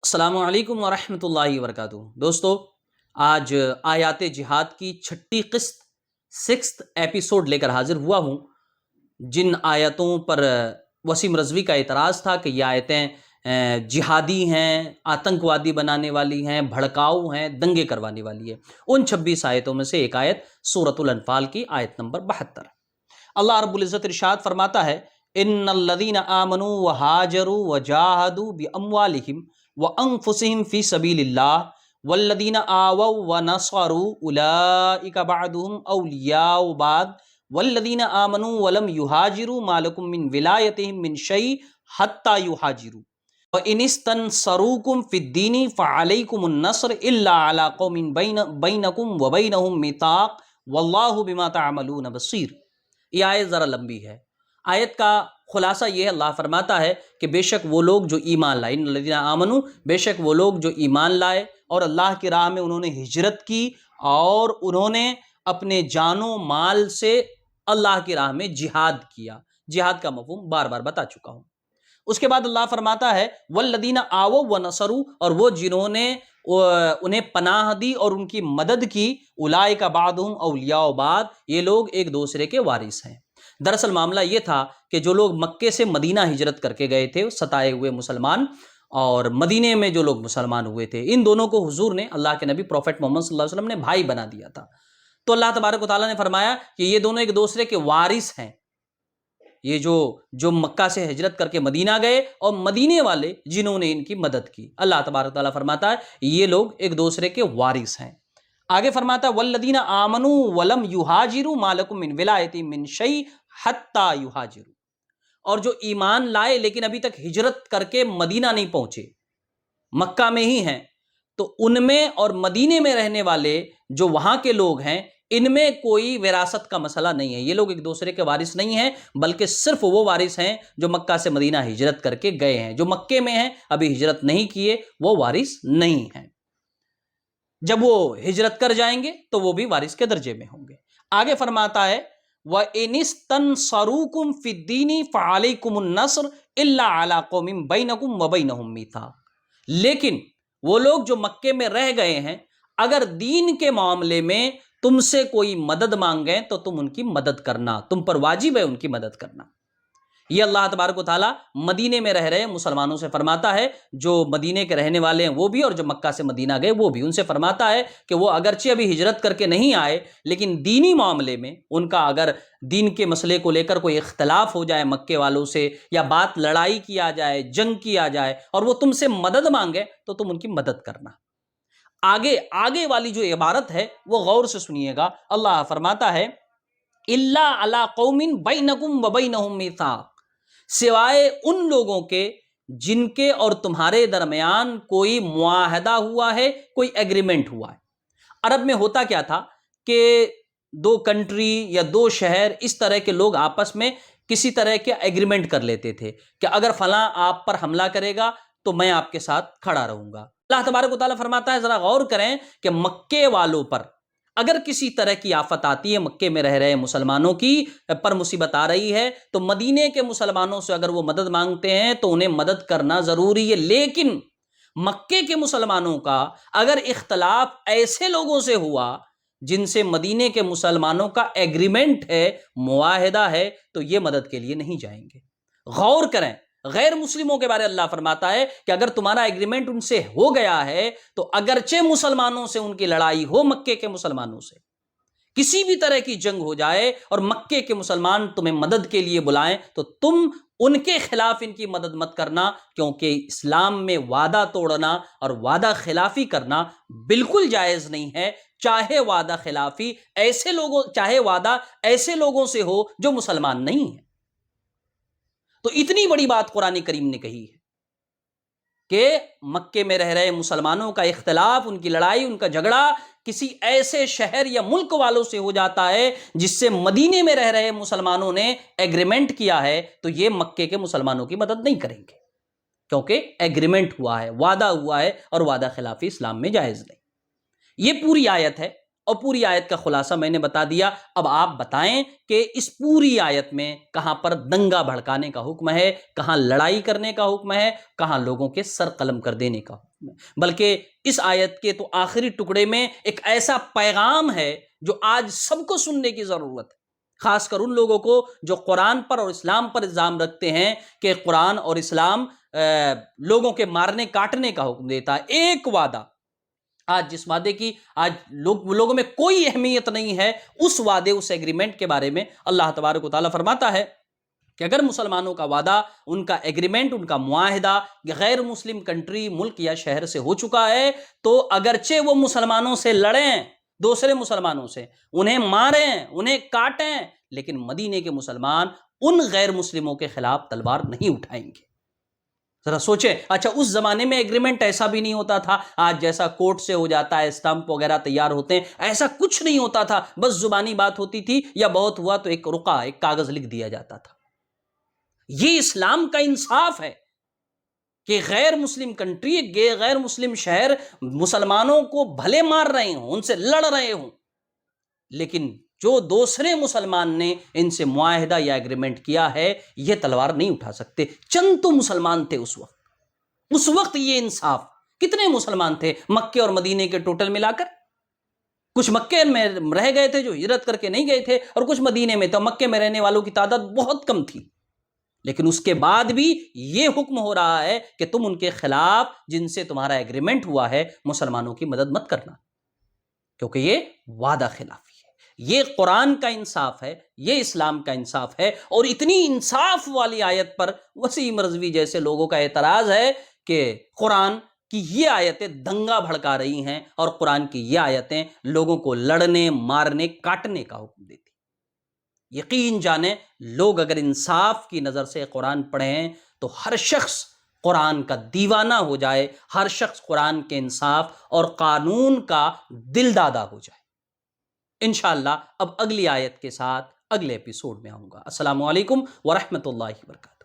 السلام علیکم ورحمۃ اللہ وبرکاتہ۔ دوستو، آج آیات جہاد کی چھٹی قسط سکسth ایپیسوڈ لے کر حاضر ہوا ہوں، جن آیتوں پر وسیم رضوی کا اعتراض تھا کہ یہ آیتیں جہادی ہیں، آتنکوادی بنانے والی ہیں، بھڑکاؤ ہیں، دنگے کروانے والی ہے۔ ان 26 آیتوں میں سے ایک آیت سورۃ الانفال کی آیت نمبر 72۔ اللہ رب العزت ارشاد فرماتا ہے، ان الذین آمنوا وہاجروا وجاہدوا باموالہم وانفسہم فی سبیل اللہ والذین آووا ونصروا اولئک بعضهم اولیاء بعض والذین آمنوا ولم یہاجروا ما لکم من ولایتہم من شیء حتی یہاجروا وَإِنِ اسْتَنْصَرُوكُمْ فِي الدِّينِ فَعَلَيْكُمُ النَّصْرُ إِلَّا عَلَىٰ قَوْمٍ بَيْنَكُمْ وَبَيْنَهُمْ مِيثَاقٌ وَاللَّهُ بِمَا تَعْمَلُونَ بَصِيرٌ۔ یہ آیت ذرا لمبی ہے۔ آیت کا خلاصہ یہ ہے، اللہ فرماتا ہے کہ بے شک وہ لوگ جو ایمان لائے، ان الذین آمنوا، بے شک وہ لوگ جو ایمان لائے اور اللہ کی راہ میں انہوں نے ہجرت کی اور انہوں نے اپنے جان و مال سے اللہ کی راہ میں جہاد کیا۔ جہاد کا مفہوم بار بار بتا چکا ہوں۔ اس کے بعد اللہ فرماتا ہے والذین آووا ونصروا، اور وہ جنہوں نے انہیں پناہ دی اور ان کی مدد کی، اولئک بعضهم اولیاء بعض، یہ لوگ ایک دوسرے کے وارث ہیں۔ دراصل معاملہ یہ تھا کہ جو لوگ مکے سے مدینہ ہجرت کر کے گئے تھے، ستائے ہوئے مسلمان، اور مدینے میں جو لوگ مسلمان ہوئے تھے، ان دونوں کو حضور نے، اللہ کے نبی پروفیٹ محمد صلی اللہ علیہ وسلم نے بھائی بنا دیا تھا۔ تو اللہ تبارک و تعالیٰ نے فرمایا کہ یہ دونوں ایک دوسرے کے وارث ہیں۔ یہ جو مکہ سے ہجرت کر کے مدینہ گئے اور مدینے والے جنہوں نے ان کی مدد کی، اللہ تبارک و تعالیٰ فرماتا ہے یہ لوگ ایک دوسرے کے وارث ہیں۔ آگے فرماتا ہے والذین آمنوا ولم یہاجروا ما لکم من ولایتہم من شیء حتی یہاجروا، اور جو ایمان لائے لیکن ابھی تک ہجرت کر کے مدینہ نہیں پہنچے، مکہ میں ہی ہیں، تو ان میں اور مدینے میں رہنے والے جو وہاں کے لوگ ہیں، ان میں کوئی وراثت کا مسئلہ نہیں ہے۔ یہ لوگ ایک دوسرے کے وارث نہیں ہیں، بلکہ صرف وہ وارث ہیں جو مکہ سے مدینہ ہجرت کر کے گئے ہیں۔ جو مکے میں ہیں ابھی ہجرت نہیں کیے، وہ وارث نہیں ہیں۔ جب وہ ہجرت کر جائیں گے تو وہ بھی وارث کے درجے میں ہوں گے۔ آگے فرماتا ہے وَإِنِ اسْتَنْصَرُوكُمْ فِي الدِّينِ فَعَلَيْكُمُ النَّصْرُ إِلَّا عَلَىٰ قَوْمٍ بَيْنَكُمْ وَبَيْنَهُمْ مِيثَاقٌ، لیکن وہ لوگ جو مکے میں رہ گئے ہیں، اگر دین کے معاملے میں تم سے کوئی مدد مانگیں تو تم ان کی مدد کرنا، تم پر واجب ہے ان کی مدد کرنا۔ یہ اللہ تبارک و تعالیٰ مدینے میں رہ رہے مسلمانوں سے فرماتا ہے، جو مدینے کے رہنے والے ہیں وہ بھی، اور جو مکہ سے مدینہ گئے وہ بھی، ان سے فرماتا ہے کہ وہ اگرچہ ابھی ہجرت کر کے نہیں آئے، لیکن دینی معاملے میں ان کا اگر دین کے مسئلے کو لے کر کوئی اختلاف ہو جائے مکے والوں سے، یا بات لڑائی کیا جائے، جنگ کیا جائے، اور وہ تم سے مدد مانگے تو تم ان کی مدد کرنا۔ آگے والی جو عبارت ہے وہ غور سے سنیے گا۔ اللہ فرماتا ہے الا علی قوم بینکم وبینہم میثاق، سوائے ان لوگوں کے جن کے اور تمہارے درمیان کوئی معاہدہ ہوا ہے، کوئی ایگریمنٹ ہوا ہے۔ عرب میں ہوتا کیا تھا کہ دو کنٹری یا دو شہر، اس طرح کے لوگ آپس میں کسی طرح کے ایگریمنٹ کر لیتے تھے کہ اگر فلاں آپ پر حملہ کرے گا تو میں آپ کے ساتھ کھڑا رہوں گا۔ اللہ تبارک و تعالیٰ فرماتا ہے، ذرا غور کریں کہ مکے والوں پر اگر کسی طرح کی آفت آتی ہے، مکے میں رہ رہے مسلمانوں کی پر مصیبت آ رہی ہے، تو مدینے کے مسلمانوں سے اگر وہ مدد مانگتے ہیں تو انہیں مدد کرنا ضروری ہے۔ لیکن مکے کے مسلمانوں کا اگر اختلاف ایسے لوگوں سے ہوا جن سے مدینے کے مسلمانوں کا ایگریمنٹ ہے، معاہدہ ہے، تو یہ مدد کے لیے نہیں جائیں گے۔ غور کریں، غیر مسلموں کے بارے اللہ فرماتا ہے کہ اگر تمہارا ایگریمنٹ ان سے ہو گیا ہے تو اگرچہ مسلمانوں سے ان کی لڑائی ہو، مکے کے مسلمانوں سے کسی بھی طرح کی جنگ ہو جائے اور مکے کے مسلمان تمہیں مدد کے لیے بلائیں، تو تم ان کے خلاف ان کی مدد مت کرنا، کیونکہ اسلام میں وعدہ توڑنا اور وعدہ خلافی کرنا بالکل جائز نہیں ہے، چاہے وعدہ ایسے لوگوں سے ہو جو مسلمان نہیں ہیں۔ تو اتنی بڑی بات قرآن کریم نے کہی ہے کہ مکے میں رہ رہے مسلمانوں کا اختلاف، ان کی لڑائی، ان کا جھگڑا کسی ایسے شہر یا ملک والوں سے ہو جاتا ہے جس سے مدینے میں رہ رہے مسلمانوں نے ایگریمنٹ کیا ہے، تو یہ مکے کے مسلمانوں کی مدد نہیں کریں گے، کیونکہ ایگریمنٹ ہوا ہے، وعدہ ہوا ہے، اور وعدہ خلافی اسلام میں جائز نہیں۔ یہ پوری آیت ہے، اور پوری آیت کا خلاصہ میں نے بتا دیا. اب آپ بتائیں کہ اس پوری آیت میں کہاں پر دنگا بھڑکانے کا حکم ہے, کہاں لڑائی کرنے کا حکم ہے, کہاں لوگوں کے سر قلم کر دینے کا حکم ہے. بلکہ اس آیت کے تو آخری ٹکڑے میں ایک ایسا پیغام ہے جو آج سب کو سننے کی ضرورت ہے, خاص کر ان لوگوں کو جو قرآن پر اور اسلام پر الزام رکھتے ہیں کہ قرآن اور اسلام لوگوں کے مارنے کاٹنے کا حکم دیتا ہے. ایک وعدہ, آج جس وعدے کی آج لوگوں میں کوئی اہمیت نہیں ہے, اس وعدے, اس ایگریمنٹ کے بارے میں اللہ تبارک و تعالیٰ فرماتا ہے کہ اگر مسلمانوں کا وعدہ, ان کا ایگریمنٹ, ان کا معاہدہ غیر مسلم کنٹری, ملک یا شہر سے ہو چکا ہے, تو اگرچہ وہ مسلمانوں سے لڑیں, دوسرے مسلمانوں سے انہیں ماریں, انہیں کاٹیں, لیکن مدینے کے مسلمان ان غیر مسلموں کے خلاف تلوار نہیں اٹھائیں گے. ذرا سوچیں. اچھا, اس زمانے میں ایگریمنٹ ایسا بھی نہیں ہوتا تھا آج جیسا کورٹ سے ہو جاتا ہے, اسٹمپ وغیرہ تیار ہوتے ہیں, ایسا کچھ نہیں ہوتا تھا. بس زبانی بات ہوتی تھی, یا بہت ہوا تو ایک رقعہ, ایک کاغذ لکھ دیا جاتا تھا. یہ اسلام کا انصاف ہے کہ غیر مسلم کنٹری, غیر مسلم شہر مسلمانوں کو بھلے مار رہے ہوں, ان سے لڑ رہے ہوں, لیکن جو دوسرے مسلمان نے ان سے معاہدہ یا ایگریمنٹ کیا ہے, یہ تلوار نہیں اٹھا سکتے. چند تو مسلمان تھے اس وقت یہ انصاف. کتنے مسلمان تھے مکے اور مدینے کے ٹوٹل ملا کر؟ کچھ مکے میں رہ گئے تھے جو ہجرت کر کے نہیں گئے تھے, اور کچھ مدینے میں. تو مکے میں رہنے والوں کی تعداد بہت کم تھی, لیکن اس کے بعد بھی یہ حکم ہو رہا ہے کہ تم ان کے خلاف جن سے تمہارا ایگریمنٹ ہوا ہے مسلمانوں کی مدد مت کرنا, کیونکہ یہ وعدہ خلافی ہے. یہ قرآن کا انصاف ہے, یہ اسلام کا انصاف ہے. اور اتنی انصاف والی آیت پر وسیم رضوی جیسے لوگوں کا اعتراض ہے کہ قرآن کی یہ آیتیں دنگا بھڑکا رہی ہیں, اور قرآن کی یہ آیتیں لوگوں کو لڑنے, مارنے, کاٹنے کا حکم دیتی. یقین جانیں, لوگ اگر انصاف کی نظر سے قرآن پڑھیں تو ہر شخص قرآن کا دیوانہ ہو جائے, ہر شخص قرآن کے انصاف اور قانون کا دل دادا ہو جائے. انشاءاللہ اب اگلی آیت کے ساتھ اگلے ایپیسوڈ میں آؤں گا. السلام علیکم ورحمۃ اللہ وبرکاتہ.